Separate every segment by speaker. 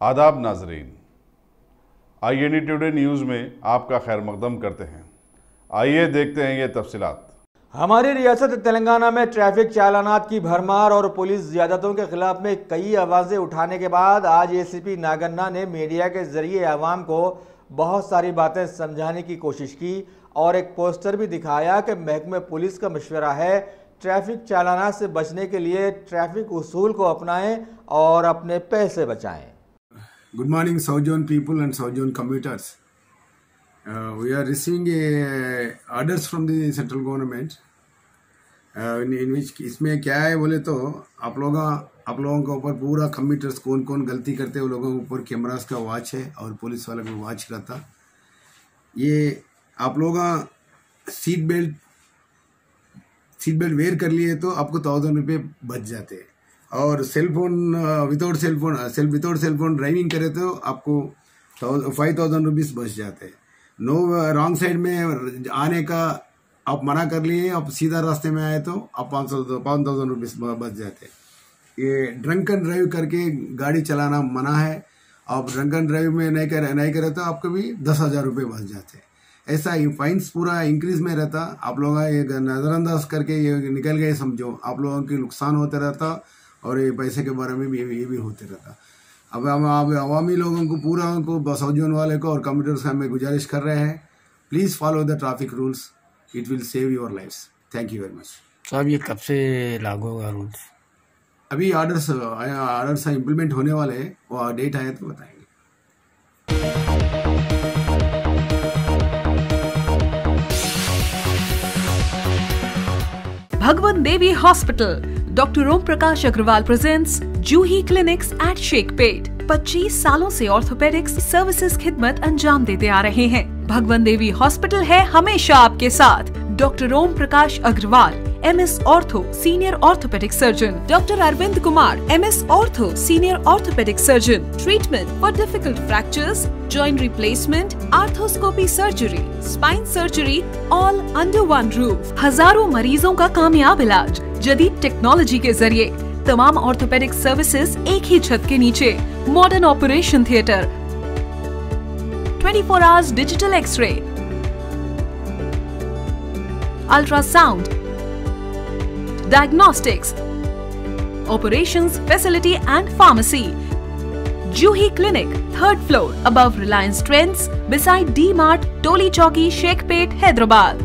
Speaker 1: आदाब नाजरीन, IND today news में आपका खैर मकदम करते हैं। आइए देखते हैं ये तफसीलात।
Speaker 2: हमारी रियासत तेलंगाना में ट्रैफिक चालानात की भरमार और पुलिस ज़्यादतियों के खिलाफ में कई आवाज़ें उठाने के बाद आज ACP नागन्ना ने मीडिया के जरिए आवाम को बहुत सारी बातें समझाने की कोशिश की और एक पोस्टर भी दिखाया कि महकमे पुलिस का मशवरा है ट्रैफिक चालानात से बचने के लिए ट्रैफिक उसूल को अपनाएं और अपने पैसे बचाएं।
Speaker 3: Good morning, South Zone people and South Zone commuters. We are receiving orders from the central government. In which इसमें क्या है बोले तो आप लोगों के ऊपर पूरा कम्यूटर्स कौन कौन गलती करते हैं वो लोगों के ऊपर कैमरास का वॉच है और पुलिस वाले को वॉच रहता। ये आप लोग सीट बेल्ट वेयर कर लिए तो आपको 1000 रुपये बच जाते हैं और विदाउट सेल फोन ड्राइविंग करे तो आपको 5000 रुपीज़ बच जाते हैं। नो रॉन्ग साइड में आने का आप मना कर लिए, आप सीधा रास्ते में आए तो आप 5000 रुपीज़ बच जाते हैं। ये ड्रंक एंड ड्राइव करके गाड़ी चलाना मना है। आप ड्रंक एंड ड्राइव में नहीं करे तो आपको भी 10,000 रुपये बच जाते हैं। ऐसा ही फाइन्स पूरा इंक्रीज में रहता। आप लोग ये नज़रअंदाज करके ये निकल गए समझो, आप लोगों के नुकसान होता रहता और ये पैसे के बारे में भी ये भी होते रहता। अब हम आवामी लोगों को पूरा को साउथ जोन वाले को और कंप्यूटर्स का हमें गुजारिश कर रहे हैं, please follow the traffic rules, it will save your lifes. Thank you very much.
Speaker 4: साहब ये कब से लागू होगा रूल्स?
Speaker 3: अभी ऑर्डर्स इम्प्लीमेंट होने वाले हैं, वो डेट आए तो बताएंगे।
Speaker 5: Bhagwan Devi Hospital, Dr. Om Prakash Agrawal presents Juhi Clinics at Sheikhpet। 25 सालों से ऑर्थोपेडिक्स सर्विसेज खिदमत अंजाम देते आ रहे हैं। भगवान देवी हॉस्पिटल है हमेशा आपके साथ। Doctor Om Prakash Agarwal, MS ortho senior orthopaedic surgeon, doctor Arvind Kumar, MS ortho senior orthopaedic surgeon. Treatment for difficult fractures, joint replacement, arthroscopy surgery, spine surgery, all under one roof. हजारों मरीजों का कामयाब इलाज जदीद टेक्नोलॉजी के जरिए। तमाम ऑर्थोपेडिक सर्विसेज एक ही छत के नीचे। Modern operation theatre, 24 hours digital X-ray, ultrasound, diagnostics, operations facility and pharmacy. Juhi Clinic, 3rd floor, above Reliance Trends, beside D-Mart, Toli Chowki, Sheikhpet, Hyderabad.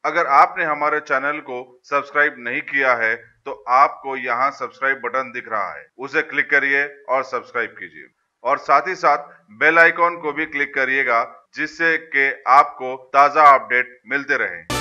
Speaker 1: अगर आपने हमारे चैनल को सब्सक्राइब नहीं किया है तो आपको यहाँ सब्सक्राइब बटन दिख रहा है, उसे क्लिक करिए और सब्सक्राइब कीजिए और साथ ही साथ बेल आइकॉन को भी क्लिक करिएगा जिससे कि आपको ताज़ा अपडेट मिलते रहें।